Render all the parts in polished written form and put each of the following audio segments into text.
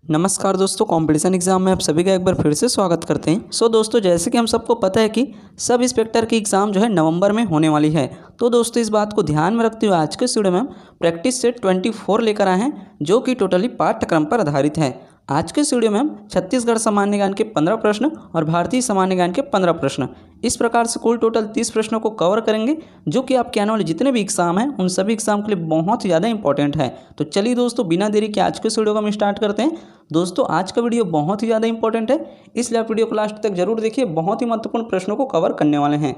नमस्कार दोस्तों, competition exam में आप सभी का एक बार फिर से स्वागत करते हैं। दोस्तों, जैसे कि हम सबको पता है कि सब इंस्पेक्टर की एग्ज़ाम जो है नवंबर में होने वाली है। तो दोस्तों, इस बात को ध्यान में रखते हुए आज के वीडियो में हम प्रैक्टिस सेट 24 लेकर आए हैं, जो कि टोटली पाठ्यक्रम पर आधारित है। आज के इस वीडियो में हम छत्तीसगढ़ सामान्य ज्ञान के 15 प्रश्न और भारतीय सामान्य ज्ञान के 15 प्रश्न, इस प्रकार से कुल टोटल 30 प्रश्नों को कवर करेंगे, जो कि आपके आने वाले जितने भी एग्जाम हैं उन सभी एग्जाम के लिए बहुत ही ज़्यादा इंपॉर्टेंट है। तो चलिए दोस्तों, बिना देरी के आज के इस वीडियो को हम स्टार्ट करते हैं। दोस्तों, आज का वीडियो बहुत ही ज़्यादा इंपॉर्टेंट है, इसलिए आप वीडियो को लास्ट तक जरूर देखिए। बहुत ही महत्वपूर्ण प्रश्नों को कवर करने वाले हैं।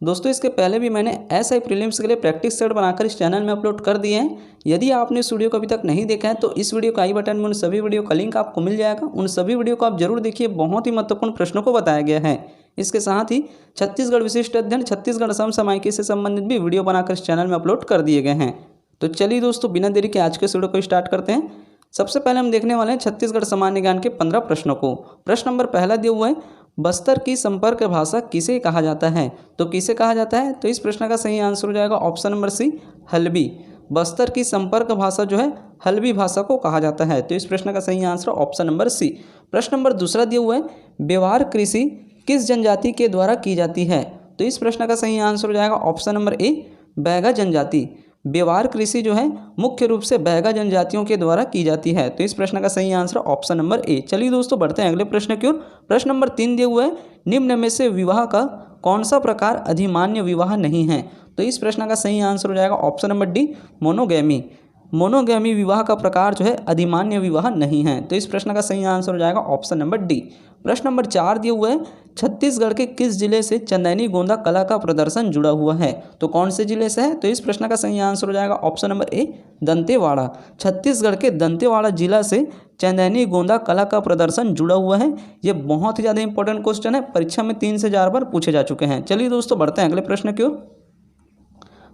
दोस्तों, इसके पहले भी मैंने एसआई प्रीलिम्स के लिए प्रैक्टिस सेट बनाकर इस चैनल में अपलोड कर दिए हैं। यदि आपने इस वीडियो को अभी तक नहीं देखा है तो इस वीडियो का आई बटन में उन सभी वीडियो का लिंक आपको मिल जाएगा। उन सभी वीडियो को आप जरूर देखिए, बहुत ही महत्वपूर्ण प्रश्नों को बताया गया है। इसके साथ ही छत्तीसगढ़ विशिष्ट अध्ययन, छत्तीसगढ़ समसामयिकी से संबंधित भी वीडियो बनाकर इस चैनल में अपलोड कर दिए गए हैं। तो चलिए दोस्तों, बिना देरी के आज के इस वीडियो को स्टार्ट करते हैं। सबसे पहले हम देखने वाले हैं छत्तीसगढ़ सामान्य ज्ञान के 15 प्रश्नों को। प्रश्न नंबर पहला दिया हुआ है, बस्तर की संपर्क भाषा किसे कहा जाता है? तो किसे कहा जाता है? तो इस प्रश्न का सही आंसर हो जाएगा option number C, Halbi. Bastar की संपर्क भाषा जो है हल्बी भाषा को कहा जाता है। तो इस प्रश्न का सही आंसर ऑप्शन नंबर सी। प्रश्न नंबर दूसरा दिया हुआ है, व्यवहार कृषि किस जनजाति के द्वारा की जाती है? तो इस प्रश्न का सही आंसर हो जाएगा ऑप्शन नंबर ए, बैगा जनजाति। व्यवहार कृषि जो है मुख्य रूप से बैगा जनजातियों के द्वारा की जाती है। तो इस प्रश्न का सही आंसर ऑप्शन नंबर ए। चलिए दोस्तों, बढ़ते हैं अगले प्रश्न की ओर। प्रश्न नंबर 3 दिया हुआ है, निम्न में से विवाह का कौन सा प्रकार अधिमान्य विवाह नहीं है? तो इस प्रश्न का सही आंसर हो जाएगा option number D, monogamy. Monogamy विवाह का प्रकार जो है अधिमान्य विवाह नहीं है। तो इस प्रश्न का सही आंसर हो जाएगा ऑप्शन नंबर डी। प्रश्न नंबर 4 दिया हुआ है, छत्तीसगढ़ के किस जिले से चंदैनी गोंदा कला का प्रदर्शन जुड़ा हुआ है? तो कौन से जिले से है? तो इस प्रश्न का सही आंसर हो जाएगा ऑप्शन नंबर ए, दंतेवाड़ा। छत्तीसगढ़ के दंतेवाड़ा जिला से चंदैनी गोंदा कला का प्रदर्शन जुड़ा हुआ है। ये बहुत ही ज़्यादा इंपॉर्टेंट क्वेश्चन है, परीक्षा में 3 से 4 बार पूछे जा चुके हैं। चलिए दोस्तों, बढ़ते हैं अगले प्रश्न की ओर।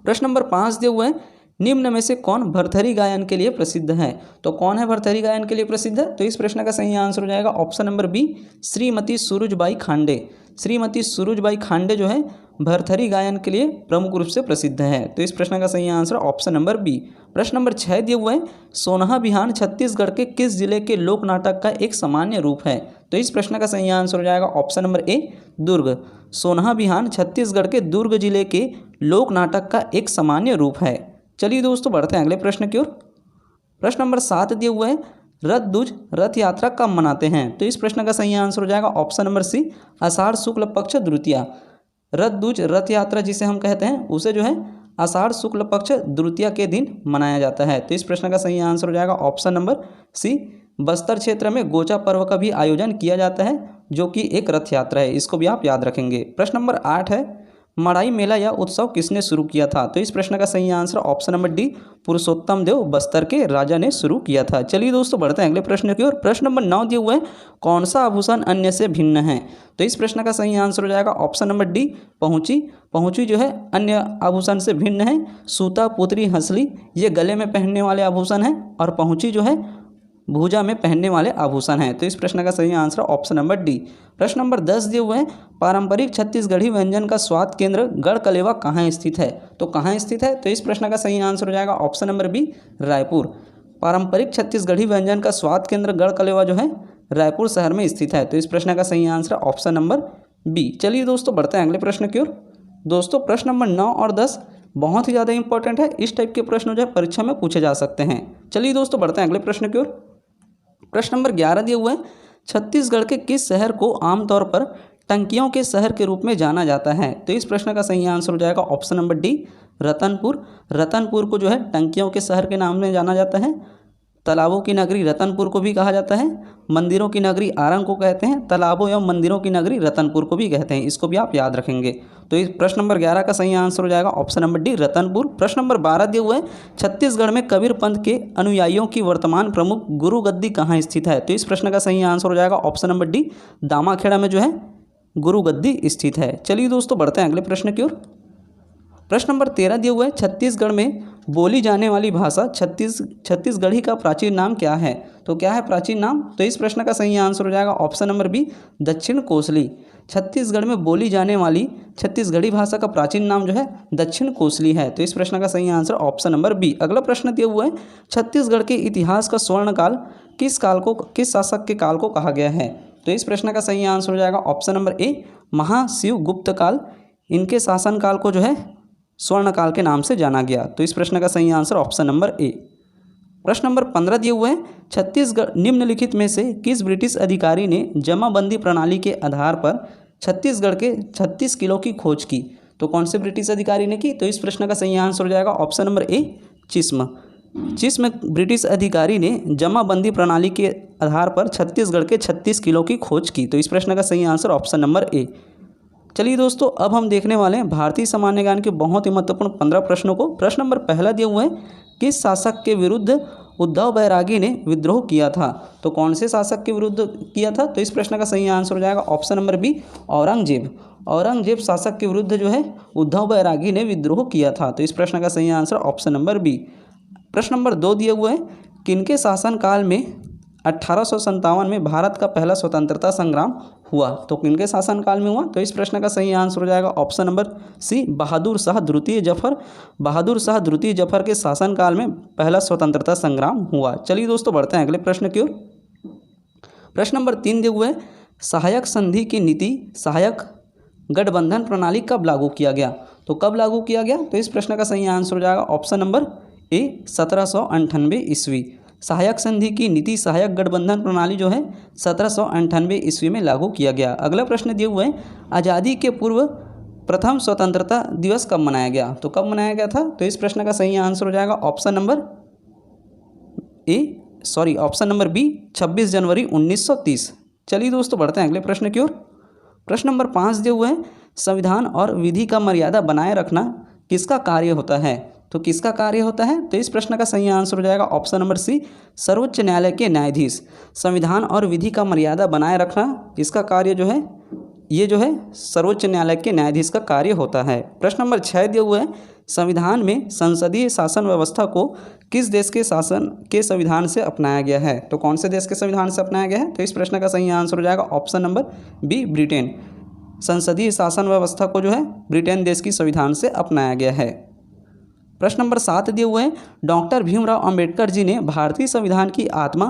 प्रश्न नंबर 5 दिया हुआ है, निम्न में से कौन भरथरी गायन के लिए प्रसिद्ध है? तो कौन है भरथरी गायन के लिए प्रसिद्ध है? तो इस प्रश्न का सही आंसर हो जाएगा option number B, Shrimati Surajbai Khande. Shrimati Surajbai Khande जो है भरथरी गायन के लिए प्रमुख रूप से प्रसिद्ध है। तो इस प्रश्न का सही आंसर ऑप्शन नंबर बी। प्रश्न नंबर 6 दिया हुआ है, सोनहा बिहान छत्तीसगढ़ के किस जिले के लोक नाटक का एक सामान्य रूप है? तो इस प्रश्न का सही आंसर हो जाएगा ऑप्शन नंबर ए, दुर्ग। सोनहा बिहान छत्तीसगढ़ के दुर्ग जिले के लोक नाटक का एक सामान्य रूप है। चलिए दोस्तों, बढ़ते हैं अगले प्रश्न की ओर। प्रश्न नंबर 7 दिया हुआ है, रथ दूज रथ यात्रा कब मनाते हैं? तो इस प्रश्न का सही आंसर हो जाएगा ऑप्शन नंबर सी, आषाढ़ शुक्ल पक्ष द्वितीया। रथ दूज रथ यात्रा जिसे हम कहते हैं उसे जो है आषाढ़ शुक्ल पक्ष द्वितीया के दिन मनाया जाता है। तो इस प्रश्न का सही आंसर हो जाएगा ऑप्शन नंबर सी। बस्तर क्षेत्र में गोचा पर्व का भी आयोजन किया जाता है, जो कि एक रथ यात्रा है। इसको भी आप याद रखेंगे। प्रश्न नंबर 8 है, मड़ाई मेला या उत्सव किसने शुरू किया था? तो इस प्रश्न का सही आंसर ऑप्शन नंबर डी, पुरुषोत्तम देव बस्तर के राजा ने शुरू किया था। चलिए दोस्तों, बढ़ते हैं अगले प्रश्न की ओर। प्रश्न नंबर 9 दिया हुआ है, कौन सा आभूषण अन्य से भिन्न है? तो इस प्रश्न का सही आंसर हो जाएगा ऑप्शन नंबर डी, पहुँची। पहुँची जो है अन्य आभूषण से भिन्न है। सूता, पुतरी, हंसली ये गले में पहनने वाले आभूषण हैं, और पहुँची जो है भुजा में पहनने वाले आभूषण हैं। तो इस प्रश्न का सही आंसर ऑप्शन नंबर डी। प्रश्न नंबर 10 दिए हुए हैं, पारंपरिक छत्तीसगढ़ी व्यंजन का स्वाद केंद्र गढ़कलेवा कहाँ स्थित है? तो कहाँ स्थित है? तो इस प्रश्न का सही आंसर हो जाएगा ऑप्शन नंबर बी, रायपुर। पारंपरिक छत्तीसगढ़ी व्यंजन का स्वाद केंद्र गढ़कलेवा जो है रायपुर शहर में स्थित है। तो इस प्रश्न का सही आंसर ऑप्शन नंबर बी। चलिए दोस्तों, बढ़ते हैं अगले प्रश्न की ओर। दोस्तों, प्रश्न नंबर 9 और 10 बहुत ही ज़्यादा इंपॉर्टेंट है। इस टाइप के प्रश्न जो है परीक्षा में पूछे जा सकते हैं। चलिए दोस्तों, बढ़ते हैं अगले प्रश्न की ओर। प्रश्न नंबर 11 दिया हुआ है, छत्तीसगढ़ के किस शहर को आमतौर पर टंकियों के शहर के रूप में जाना जाता है? तो इस प्रश्न का सही आंसर हो जाएगा option number D, Ratanpur. Ratanpur को जो है टंकियों के शहर के नाम में जाना जाता है। तालाबों की नगरी रतनपुर को भी कहा जाता है। मंदिरों की नगरी आरंग को कहते हैं। तालाबों एवं मंदिरों की नगरी रतनपुर को भी कहते हैं। इसको भी आप याद रखेंगे। तो इस प्रश्न नंबर 11 का सही आंसर हो जाएगा ऑप्शन नंबर डी, रतनपुर। प्रश्न नंबर 12 दिया हुआ है, छत्तीसगढ़ में कबीर पंथ के अनुयायियों की वर्तमान प्रमुख गुरु गद्दी कहाँ स्थित है? तो इस प्रश्न का सही आंसर हो जाएगा ऑप्शन नंबर डी, दामाखेड़ा में जो है गुरु गद्दी स्थित है। चलिए दोस्तों, बढ़ते हैं अगले प्रश्न की ओर। प्रश्न नंबर 13 दिया हुआ है, छत्तीसगढ़ में बोली जाने वाली भाषा छत्तीसगढ़ी का प्राचीन नाम क्या है? तो क्या है प्राचीन नाम? तो इस प्रश्न का सही आंसर हो जाएगा ऑप्शन नंबर बी, दक्षिण कोसली। छत्तीसगढ़ में बोली जाने वाली छत्तीसगढ़ी भाषा का प्राचीन नाम जो है दक्षिण कोसली है। तो इस प्रश्न का सही आंसर ऑप्शन नंबर बी। अगला प्रश्न दिया हुआ है, छत्तीसगढ़ के इतिहास का स्वर्णकाल किस शासक के काल को कहा गया है? तो इस प्रश्न का सही आंसर हो जाएगा ऑप्शन नंबर ए, महाशिवगुप्त काल। इनके शासनकाल को जो है स्वर्णकाल के नाम से जाना गया। तो इस प्रश्न का सही आंसर ऑप्शन नंबर ए। प्रश्न नंबर 15 दिए हुए हैं, छत्तीसगढ़ निम्नलिखित में से किस ब्रिटिश अधिकारी ने जमाबंदी प्रणाली के आधार पर छत्तीसगढ़ के 36 किलो की खोज की? तो कौन से ब्रिटिश अधिकारी ने की? तो इस प्रश्न का सही आंसर हो जाएगा ऑप्शन नंबर ए, चिस्म। चिस्म ब्रिटिश अधिकारी ने जमाबंदी प्रणाली के आधार पर छत्तीसगढ़ के 36 किलो की खोज की। तो इस प्रश्न का सही आंसर ऑप्शन नंबर ए। चलिए दोस्तों, अब हम देखने वाले हैं भारतीय सामान्य ज्ञान के बहुत ही महत्वपूर्ण 15 प्रश्नों को। प्रश्न नंबर पहला दिया हुआ है, किस शासक के विरुद्ध उद्धव बैरागी ने विद्रोह किया था? तो कौन से शासक के विरुद्ध किया था? तो इस प्रश्न का सही आंसर हो जाएगा option number B, Aurangzeb. Aurangzeb शासक के विरुद्ध जो है उद्धव बैरागी ने विद्रोह किया था। तो इस प्रश्न का सही आंसर ऑप्शन नंबर बी। प्रश्न नंबर 2 दिया हुआ है, किनके शासनकाल में 1857 में भारत का पहला स्वतंत्रता संग्राम हुआ? तो किनके शासनकाल में हुआ? तो इस प्रश्न का सही आंसर हो जाएगा ऑप्शन नंबर सी, बहादुर शाह द्वितीय जफर। बहादुर शाह द्वितीय जफर के शासनकाल में पहला स्वतंत्रता संग्राम हुआ। चलिए दोस्तों, बढ़ते हैं अगले प्रश्न की ओर। प्रश्न नंबर 3 दिए हुए, सहायक संधि की नीति सहायक गठबंधन प्रणाली कब लागू किया गया? तो कब लागू किया गया? तो इस प्रश्न का सही आंसर हो जाएगा ऑप्शन नंबर ए, 1798 ईस्वी। सहायक संधि की नीति सहायक गठबंधन प्रणाली जो है 1798 ईस्वी में लागू किया गया। अगला प्रश्न दिए हुए हैं, आज़ादी के पूर्व प्रथम स्वतंत्रता दिवस कब मनाया गया? तो कब मनाया गया था? तो इस प्रश्न का सही आंसर हो जाएगा option number option number B, 26 जनवरी 1930। चलिए दोस्तों, बढ़ते हैं अगले प्रश्न की ओर। प्रश्न नंबर 5 दिए हुए हैं, संविधान और विधि का मर्यादा बनाए रखना किसका कार्य होता है? तो किसका कार्य होता है? तो इस प्रश्न का सही आंसर हो जाएगा ऑप्शन नंबर सी, सर्वोच्च न्यायालय के न्यायाधीश। संविधान और विधि का मर्यादा बनाए रखना इसका कार्य जो है ये जो है सर्वोच्च न्यायालय के न्यायाधीश का कार्य होता है। प्रश्न नंबर 6 दिया हुआ है, संविधान में संसदीय शासन व्यवस्था को किस देश के शासन के संविधान से अपनाया गया है? तो कौन से देश के संविधान से अपनाया गया है? तो इस प्रश्न का सही आंसर हो जाएगा ऑप्शन नंबर बी, ब्रिटेन। संसदीय शासन व्यवस्था को जो है ब्रिटेन देश की संविधान से अपनाया गया है। प्रश्न नंबर 7 दिए हुए हैं, डॉक्टर भीमराव अंबेडकर जी ने भारतीय संविधान की आत्मा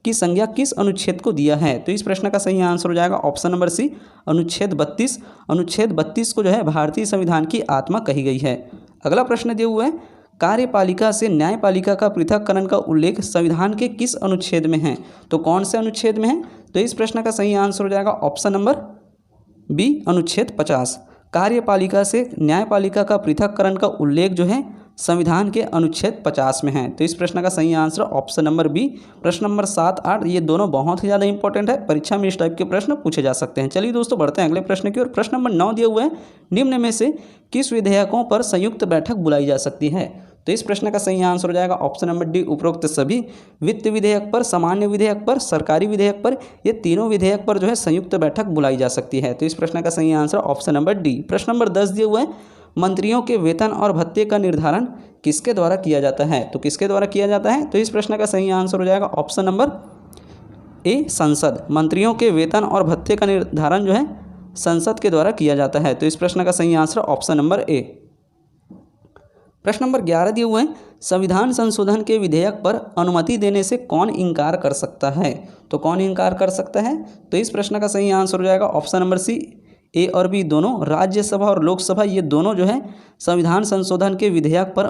की संज्ञा किस अनुच्छेद को दिया है? तो इस प्रश्न का सही आंसर हो जाएगा ऑप्शन नंबर सी, अनुच्छेद 32। अनुच्छेद 32 को जो है भारतीय संविधान की आत्मा कही गई है। अगला प्रश्न दिए हुए हैं, कार्यपालिका से न्यायपालिका का पृथक्करण का उल्लेख संविधान के किस अनुच्छेद में है? तो कौन से अनुच्छेद में है? तो इस प्रश्न का सही आंसर हो जाएगा ऑप्शन नंबर बी, अनुच्छेद 50। कार्यपालिका से न्यायपालिका का पृथक्करण का उल्लेख जो है संविधान के अनुच्छेद 50 में है। तो इस प्रश्न का सही आंसर ऑप्शन नंबर बी। प्रश्न नंबर 7, 8 ये दोनों बहुत ही ज़्यादा इंपॉर्टेंट है, परीक्षा में इस टाइप के प्रश्न पूछे जा सकते हैं। चलिए दोस्तों, बढ़ते हैं अगले प्रश्न की ओर। प्रश्न नंबर 9 दिए हुए हैं, निम्न में से किस विधेयकों पर संयुक्त बैठक बुलाई जा सकती है? तो इस प्रश्न का सही आंसर हो जाएगा ऑप्शन नंबर डी, उपरोक्त सभी। वित्त विधेयक पर, सामान्य विधेयक पर, सरकारी विधेयक पर, ये तीनों विधेयक पर जो है संयुक्त बैठक बुलाई जा सकती है। तो इस प्रश्न का सही आंसर ऑप्शन नंबर डी। प्रश्न नंबर 10 दिए हुए हैं, मंत्रियों के वेतन और भत्ते का निर्धारण किसके द्वारा किया जाता है? तो किसके द्वारा किया जाता है? तो इस प्रश्न का सही आंसर हो जाएगा ऑप्शन नंबर ए, संसद। मंत्रियों के वेतन और भत्ते का निर्धारण जो है संसद के द्वारा किया जाता है। तो इस प्रश्न का सही आंसर ऑप्शन नंबर ए। प्रश्न नंबर 11 दिए हुए हैं, संविधान संशोधन के विधेयक पर अनुमति देने से कौन इनकार कर सकता है? तो कौन इनकार कर सकता है? तो इस प्रश्न का सही आंसर हो जाएगा ऑप्शन नंबर सी, ए और बी दोनों। राज्यसभा और लोकसभा ये दोनों जो है संविधान संशोधन के विधेयक पर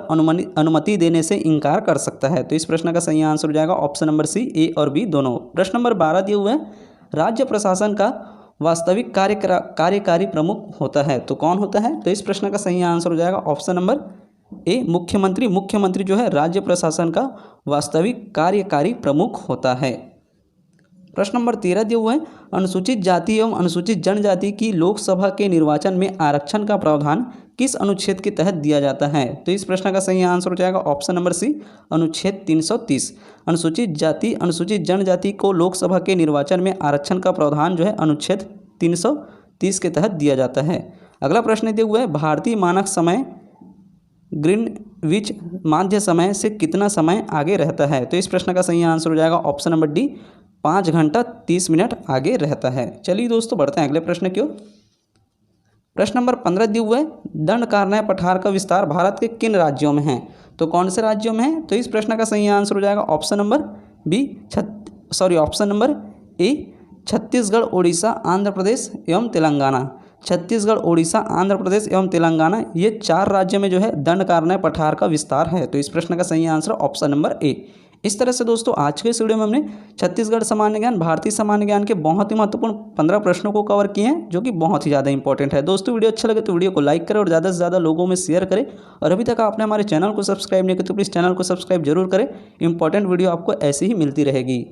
अनुमति देने से इनकार कर सकता है। तो इस प्रश्न का सही आंसर हो जाएगा ऑप्शन नंबर सी, ए और बी दोनों। प्रश्न नंबर 12 दिए हुए हैं, राज्य प्रशासन का वास्तविक कार्यकारी प्रमुख होता है तो कौन होता है? तो इस प्रश्न का सही आंसर हो जाएगा ऑप्शन नंबर ए, मुख्यमंत्री। मुख्यमंत्री जो है राज्य प्रशासन का वास्तविक कार्यकारी प्रमुख होता है। प्रश्न नंबर 13 दिए हुए हैं, अनुसूचित जाति एवं अनुसूचित जनजाति की लोकसभा के निर्वाचन में आरक्षण का प्रावधान किस अनुच्छेद के तहत दिया जाता है? तो इस प्रश्न का सही आंसर हो जाएगा ऑप्शन नंबर सी, अनुच्छेद 330। अनुसूचित जाति अनुसूचित जनजाति को लोकसभा के निर्वाचन में आरक्षण का प्रावधान जो है अनुच्छेद 330 के तहत दिया जाता है। अगला प्रश्न दिया हुआ है, भारतीय मानक समय ग्रीनविच माध्य समय से कितना समय आगे रहता है? तो इस प्रश्न का सही आंसर हो जाएगा ऑप्शन नंबर डी, 5 घंटा 30 मिनट आगे रहता है। चलिए दोस्तों बढ़ते हैं अगले प्रश्न की ओर। प्रश्न नंबर 15 दिया हुआ है, दंडकारण्य पठार का विस्तार भारत के किन राज्यों में है? तो कौन से राज्यों में है? तो इस प्रश्न का सही आंसर हो जाएगा option number B, option number A, Chhattisgarh, Orissa, Andhra Pradesh एवं तेलंगाना। छत्तीसगढ़, उड़ीसा, आंध्र प्रदेश एवं तेलंगाना, ये 4 राज्यों में जो है दंडकारण्य पठार का विस्तार है। तो इस प्रश्न का सही आंसर ऑप्शन नंबर ए। इस तरह से दोस्तों आज के इस वीडियो में हमने छत्तीसगढ़ सामान्य ज्ञान, भारतीय सामान्य ज्ञान के बहुत ही महत्वपूर्ण 15 प्रश्नों को कवर किए हैं, जो कि बहुत ही ज़्यादा इंपॉर्टेंट है। दोस्तों वीडियो अच्छा लगे तो वीडियो को लाइक करें और ज़्यादा से ज़्यादा लोगों में शेयर करें। और अभी तक आपने हमारे चैनल को सब्सक्राइब नहीं किया तो प्लीज़ चैनल को सब्सक्राइब जरूर करें। इंपॉर्टेंट वीडियो आपको ऐसे ही मिलती रहेगी।